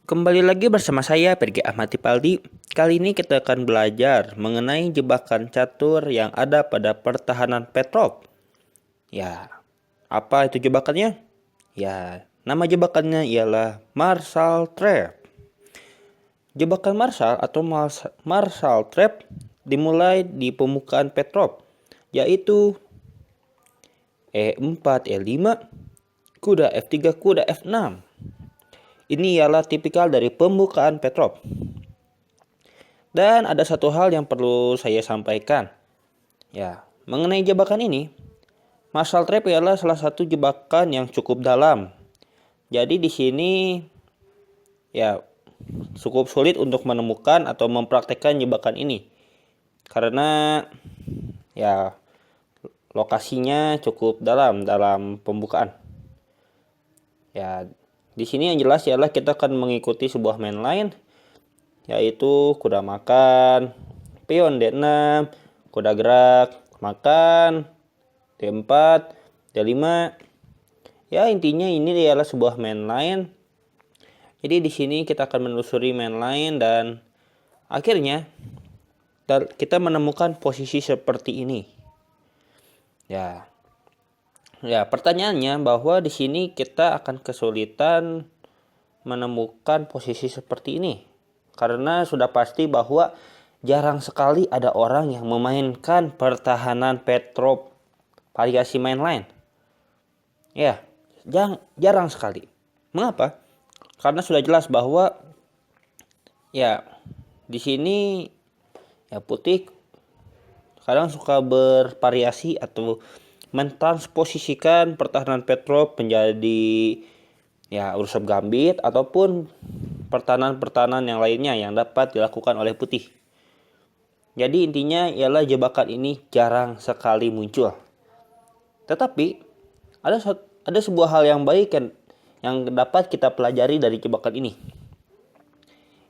Kembali lagi bersama saya Pergi Ahmad Tipaldi. Kali ini kita akan belajar mengenai jebakan catur yang ada pada pertahanan Petrov. Ya, apa itu jebakannya? Ya, nama jebakannya ialah Marshall Trap. Jebakan Marshall atau Marshall Trap dimulai di pembukaan Petrov, yaitu E4, E5, kuda F3, kuda F6. Ini ialah tipikal dari pembukaan Petrov. Dan ada satu hal yang perlu saya sampaikan. Ya, mengenai jebakan ini, Marshall Trap ialah salah satu jebakan yang cukup dalam. Jadi di sini ya cukup sulit untuk menemukan atau mempraktekkan jebakan ini. Karena ya lokasinya cukup dalam pembukaan. Ya, di sini yang jelas ialah kita akan mengikuti sebuah main line, yaitu kuda makan, pion D6, kuda gerak, makan, D4, D5. Ya, intinya ini adalah sebuah main line. Jadi di sini kita akan menelusuri main line dan akhirnya kita menemukan posisi seperti ini. Ya, pertanyaannya bahwa di sini kita akan kesulitan menemukan posisi seperti ini. Karena sudah pasti bahwa jarang sekali ada orang yang memainkan pertahanan Petrov variasi mainline. Ya, jarang sekali. Mengapa? Karena sudah jelas bahwa ya di sini ya putih kadang suka bervariasi atau mentransposisikan pertahanan Petrov menjadi ya Urusub Gambit ataupun pertahanan-pertahanan yang lainnya yang dapat dilakukan oleh putih. Jadi intinya ialah jebakan ini jarang sekali muncul. Tetapi ada sebuah hal yang baik yang dapat kita pelajari dari jebakan ini.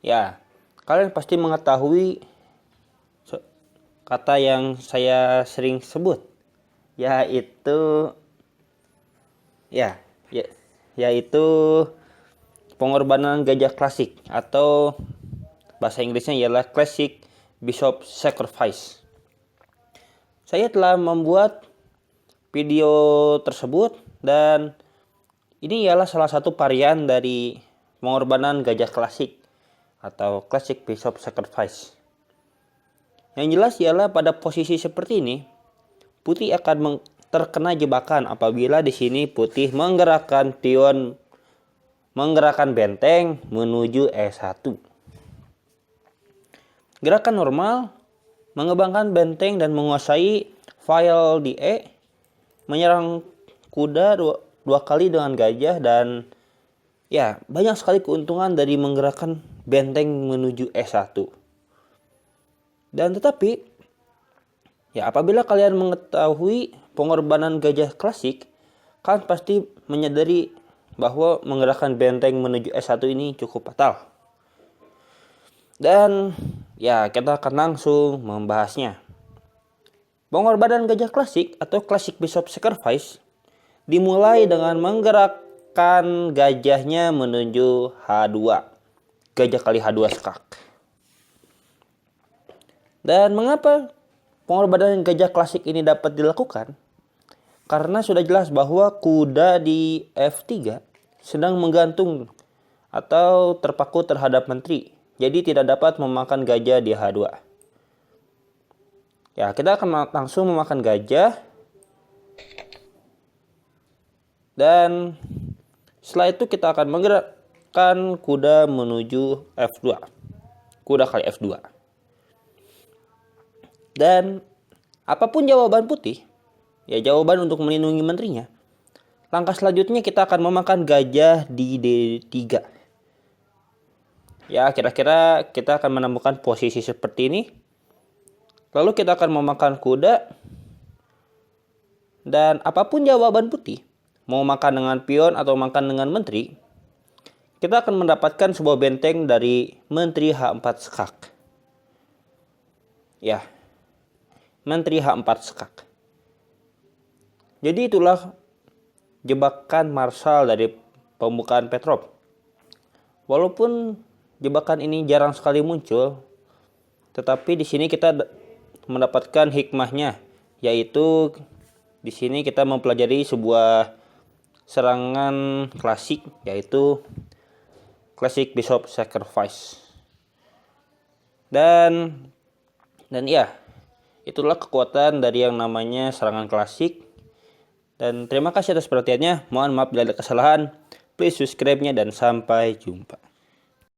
Ya, kalian pasti mengetahui kata yang saya sering sebut, yaitu yaitu pengorbanan gajah klasik, atau bahasa Inggrisnya ialah classic bishop sacrifice. Saya telah membuat video tersebut dan ini ialah salah satu varian dari pengorbanan gajah klasik atau classic bishop sacrifice. Yang jelas ialah pada posisi seperti ini, putih akan terkena jebakan apabila di sini putih menggerakkan benteng menuju E1. Gerakan normal mengembangkan benteng dan menguasai file di E, menyerang kuda dua kali dengan gajah, dan ya banyak sekali keuntungan dari menggerakkan benteng menuju E1. Dan tetapi ya apabila kalian mengetahui pengorbanan gajah klasik, kalian pasti menyadari bahwa menggerakkan benteng menuju S1 ini cukup fatal. Dan ya kita akan langsung membahasnya. Pengorbanan gajah klasik atau classic bishop sacrifice dimulai dengan menggerakkan gajahnya menuju H2. Gajah kali H2 skak. Dan mengapa pengorbanan gajah klasik ini dapat dilakukan? Karena sudah jelas bahwa kuda di F3 sedang menggantung atau terpaku terhadap menteri. Jadi tidak dapat memakan gajah di H2. Ya, kita akan langsung memakan gajah. Dan setelah itu kita akan menggerakkan kuda menuju F2. Kuda kali F2. Dan apapun jawaban putih, ya jawaban untuk melindungi menterinya, langkah selanjutnya kita akan memakan gajah di D3. Ya, kira-kira kita akan menemukan posisi seperti ini. Lalu kita akan memakan kuda. Dan apapun jawaban putih, mau makan dengan pion atau makan dengan menteri, kita akan mendapatkan sebuah benteng dari menteri H4 skak. Ya, menteri H4 skak. Jadi itulah jebakan Marshall dari pembukaan Petrov. Walaupun jebakan ini jarang sekali muncul, tetapi di sini kita mendapatkan hikmahnya, yaitu di sini kita mempelajari sebuah serangan klasik, yaitu Classic Bishop Sacrifice. Dan ya, itulah kekuatan dari yang namanya serangan klasik. Dan terima kasih atas perhatiannya. Mohon maaf bila ada kesalahan. Please subscribe-nya dan sampai jumpa.